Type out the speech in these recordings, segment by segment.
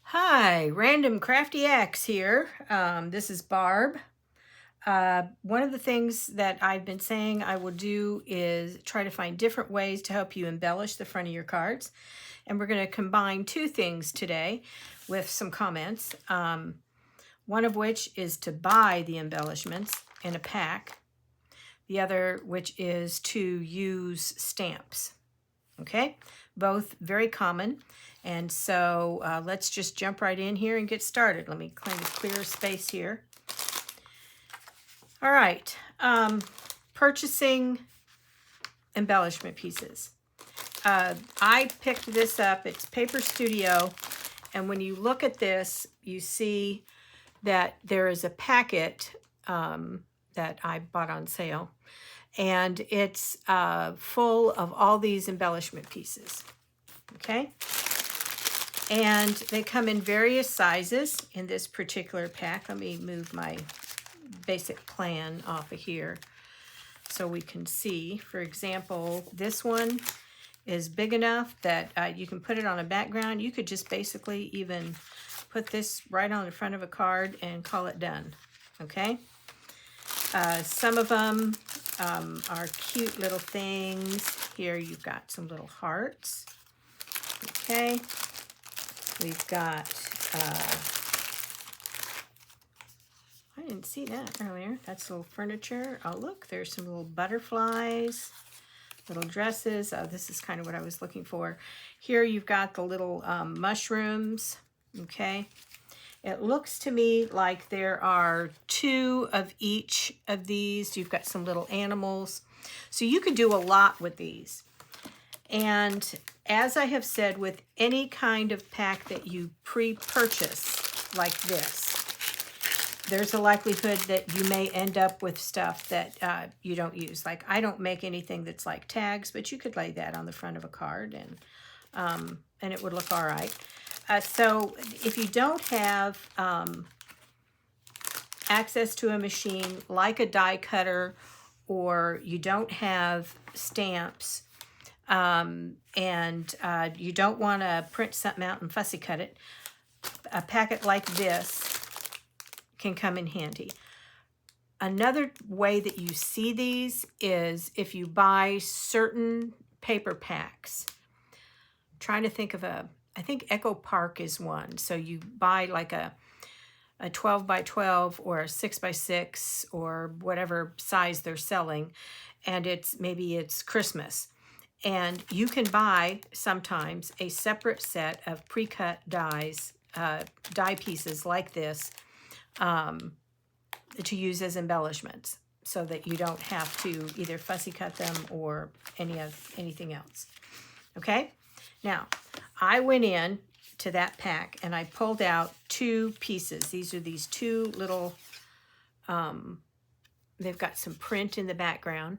Hi, Random Crafty X here. This is Barb. One of the things that I've been saying I will do is try to find different ways to help you embellish the front of your cards. And we're going to combine two things today with some comments. One of which is to buy the embellishments in a pack. The other which is to use stamps. Okay, both very common. And so let's just jump right in here and get started. Let me kind of clear space here. All right, purchasing embellishment pieces. I picked this up. It's Paper Studio. And when you look at this, you see that there is a packet that I bought on sale. And it's full of all these embellishment pieces, okay? And they come in various sizes in this particular pack. Let me move my basic plan off of here so we can see. For example, this one is big enough that you can put it on a background. You could just basically even put this right on the front of a card and call it done, okay? Some of them are cute little things. Here you've got some little hearts. Okay. We've got, I didn't see that earlier. That's little furniture. Oh, look, there's some little butterflies, little dresses. Oh, this is kind of what I was looking for. Here you've got the little mushrooms. Okay. It looks to me like there are two of each of these. You've got some little animals. So you could do a lot with these. And as I have said, with any kind of pack that you pre-purchase like this, there's a likelihood that you may end up with stuff that you don't use. Like I don't make anything that's like tags, but you could lay that on the front of a card and it would look all right. So if you don't have access to a machine like a die cutter, or you don't have stamps, and you don't want to print something out and fussy cut it, a packet like this can come in handy. Another way that you see these is if you buy certain paper packs. I'm trying to think of I think Echo Park is one. So you buy like a 12 by 12 or a 6 by 6 or whatever size they're selling, and maybe it's Christmas. And you can buy sometimes a separate set of pre-cut dies, die pieces like this to use as embellishments so that you don't have to either fussy cut them or anything else. Okay? Now, I went in to that pack and I pulled out two pieces. These are these two little, they've got some print in the background.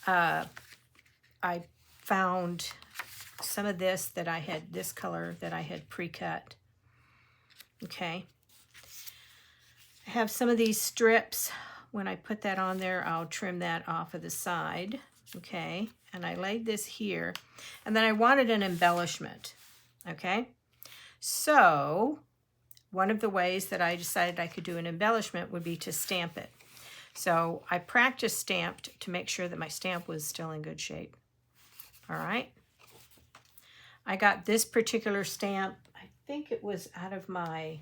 I found some of this color that I had pre-cut. Okay. I have some of these strips. When I put that on there, I'll trim that off of the side. Okay. And I laid this here. And then I wanted an embellishment. Okay. So one of the ways that I decided I could do an embellishment would be to stamp it. So I practice stamped to make sure that my stamp was still in good shape. All right. I got this particular stamp. I think it was out of my,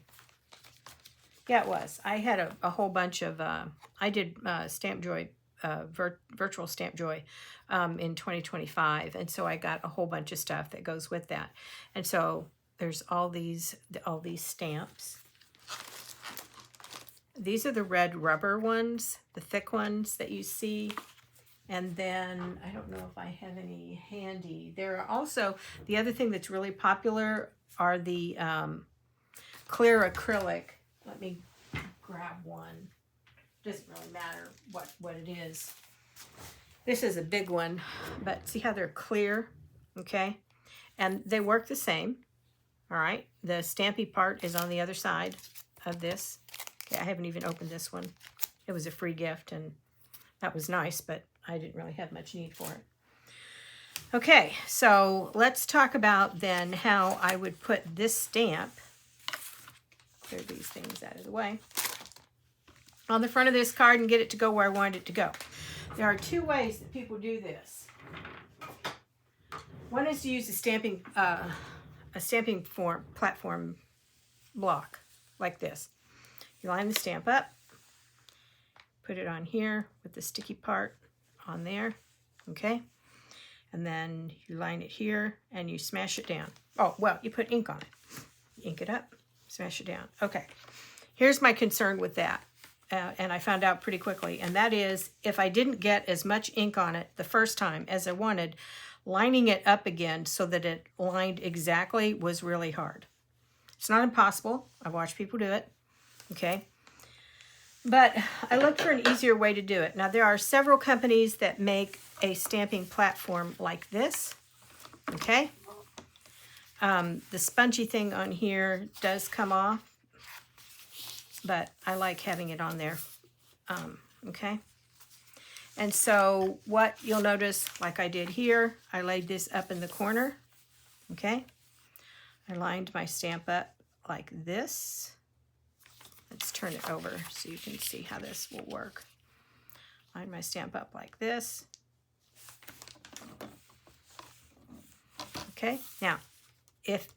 yeah, it was. I had a whole bunch of, I did Stamp Joy, virtual Stamp Joy in 2025. And so I got a whole bunch of stuff that goes with that. And so there's all these stamps. These are the red rubber ones, the thick ones that you see. And then, I don't know if I have any handy. There are also, the other thing that's really popular are the clear acrylic. Let me grab one. Doesn't really matter what it is. This is a big one, but see how they're clear, okay? And they work the same, all right? The stampy part is on the other side of this. Okay, I haven't even opened this one. It was a free gift, and that was nice, but I didn't really have much need for it. Okay, so let's talk about then how I would put this stamp clear these things out of the way. On the front of this card and get it to go where I want it to go. There are two ways that people do this. One is to use a stamping platform block like this. You line the stamp up, put it on here with the sticky part on there, okay? And then you line it here and you smash it down. Oh, well, you put ink on it. Ink it up, smash it down. Okay, here's my concern with that. And I found out pretty quickly, and that is if I didn't get as much ink on it the first time as I wanted, lining it up again so that it lined exactly was really hard. It's not impossible. I've watched people do it, okay? But I looked for an easier way to do it. Now, there are several companies that make a stamping platform like this, okay? The spongy thing on here does come off, but I like having it on there, okay? And so what you'll notice, like I did here, I laid this up in the corner, okay? I lined my stamp up like this. Let's turn it over so you can see how this will work. Line my stamp up like this. Okay, now, if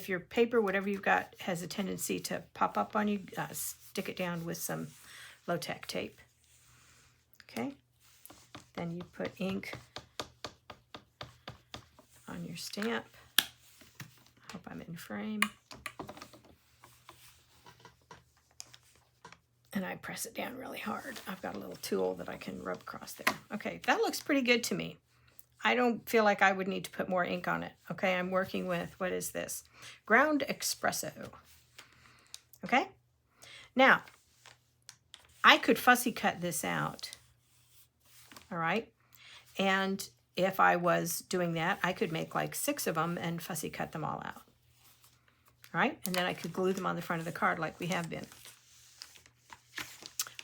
your paper, whatever you've got, has a tendency to pop up on you, stick it down with some low-tack tape. Okay, then you put ink on your stamp. Hope I'm in frame. And I press it down really hard. I've got a little tool that I can rub across there. Okay, that looks pretty good to me. I don't feel like I would need to put more ink on it. Okay, I'm working with, what is this? Ground Espresso. Okay, now, I could fussy cut this out. All right, and if I was doing that, I could make like 6 of them and fussy cut them all out. All right, and then I could glue them on the front of the card like we have been.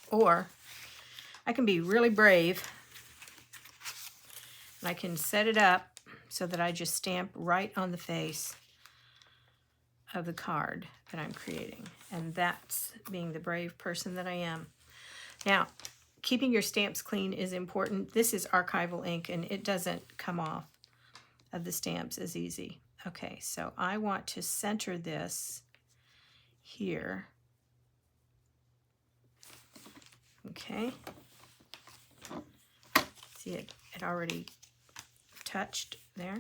Or I can be really brave and I can set it up so that I just stamp right on the face of the card that I'm creating. And that's being the brave person that I am. Now, keeping your stamps clean is important. This is archival ink and it doesn't come off of the stamps as easy. Okay, so I want to center this here. Okay. See it already touched there.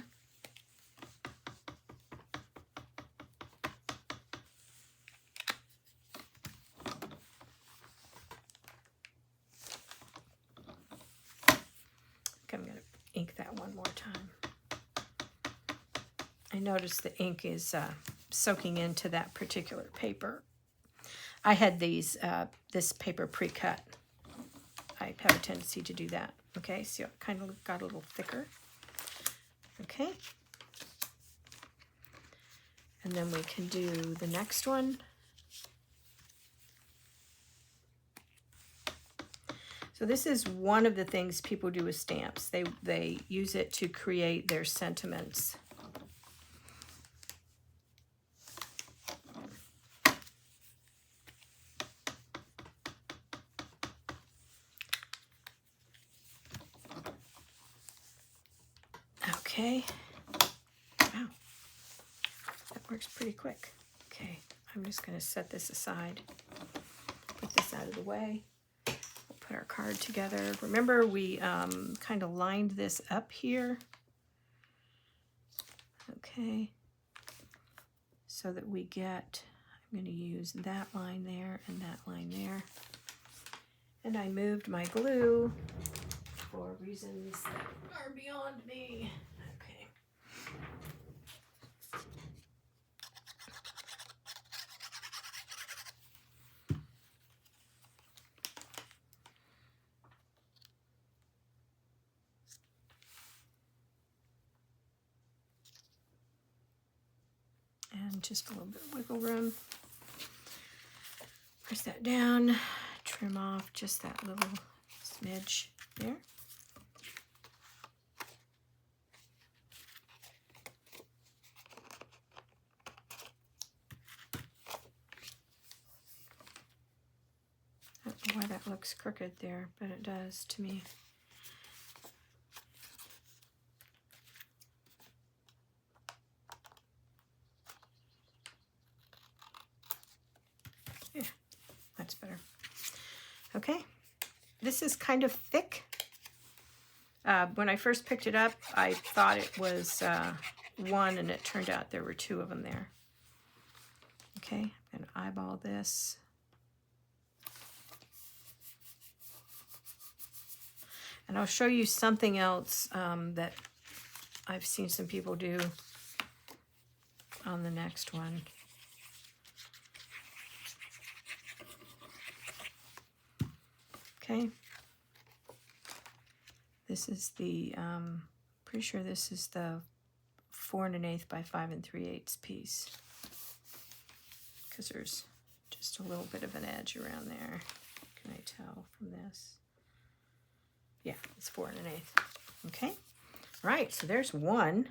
Okay, I'm going to ink that one more time. I noticed the ink is soaking into that particular paper. I had these this paper pre-cut. I have a tendency to do that. Okay, so it kind of got a little thicker. Okay. And then we can do the next one. So this is one of the things people do with stamps. They use it to create their sentiments. Okay, wow, that works pretty quick. Okay, I'm just going to set this aside, put this out of the way. We'll put our card together. Remember, we kind of lined this up here. Okay, so that we get, I'm going to use that line there and that line there. And I moved my glue for reasons that are beyond me. Okay. And just a little bit of wiggle room. Press that down, trim off just that little smidge there. that looks crooked there, but it does to me. Yeah, that's better. Okay, this is kind of thick. When I first picked it up, I thought it was one, and it turned out there were two of them there. Okay, and eyeball this. And I'll show you something else that I've seen some people do on the next one. Okay. This is the, pretty sure this is the 4 1/8 by 5 3/8 piece. Because there's just a little bit of an edge around there. Can I tell from this? Yeah, it's 4 1/8. Okay. All right, so there's one.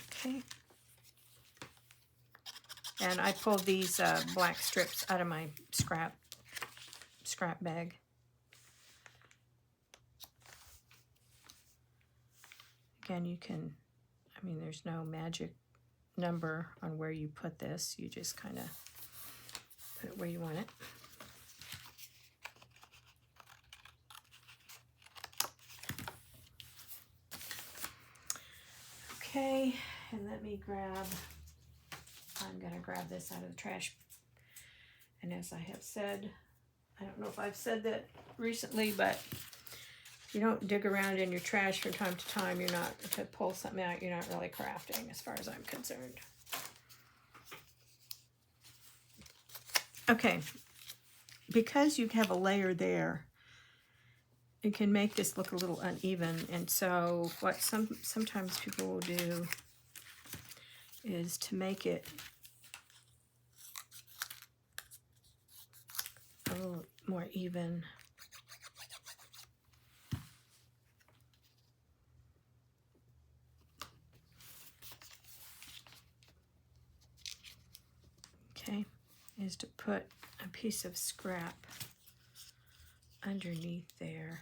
Okay. And I pulled these black strips out of my scrap bag. Again, you can, I mean, there's no magic number on where you put this. You just kind of put it where you want it. Okay, and let me grab, I'm going to grab this out of the trash. And as I have said, I don't know if I've said that recently, but if you don't dig around in your trash from time to time, you're not, to pull something out, you're not really crafting as far as I'm concerned. Okay, because you have a layer there, it can make this look a little uneven. And so what sometimes people will do is to make it a little more even. Okay, is to put a piece of scrap underneath there.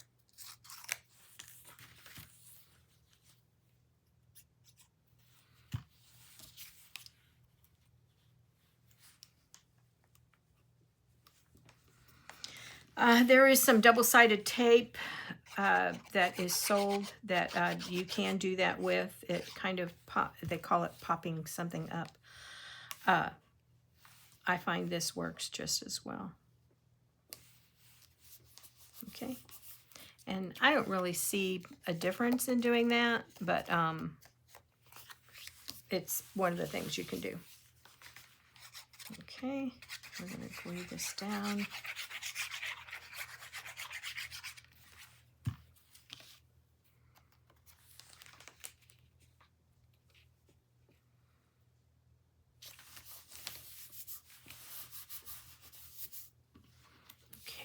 There is some double-sided tape that is sold that you can do that with. It kind of they call it popping something up. I find this works just as well. Okay, and I don't really see a difference in doing that, but it's one of the things you can do. Okay, we're going to glue this down.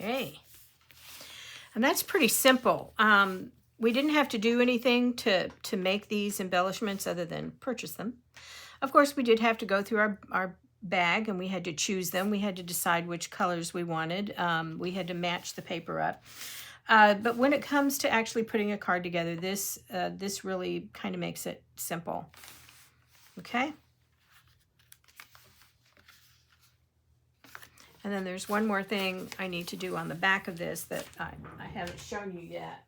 Okay, and that's pretty simple. We didn't have to do anything to make these embellishments other than purchase them. Of course, we did have to go through our bag, and we had to choose them. We had to decide which colors we wanted. We had to match the paper up. But when it comes to actually putting a card together, this really kind of makes it simple. Okay? And then there's one more thing I need to do on the back of this that I haven't shown you yet.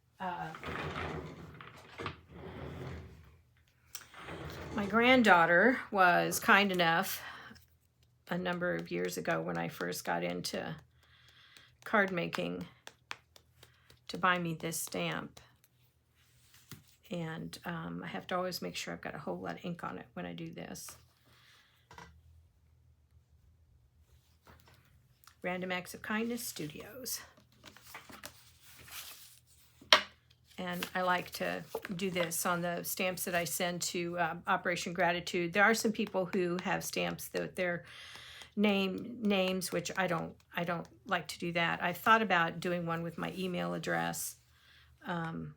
My granddaughter was kind enough a number of years ago when I first got into card making to buy me this stamp. And I have to always make sure I've got a whole lot of ink on it when I do this. Random Acts of Kindness Studios. And I like to do this on the stamps that I send to Operation Gratitude. There are some people who have stamps that their names, which I don't like to do that. I've thought about doing one with my email address. But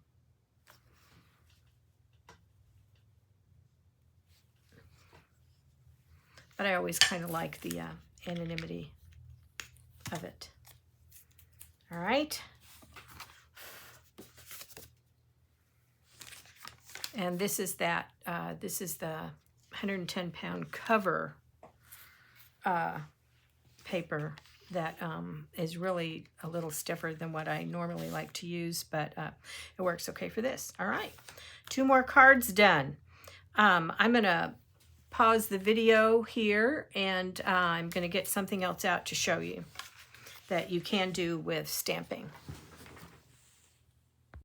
I always kind of like the anonymity of it. All right. And this is that, this is the 110-pound cover paper that is really a little stiffer than what I normally like to use, but it works okay for this. All right, 2 more cards done. I'm gonna pause the video here, and I'm gonna get something else out to show you that you can do with stamping.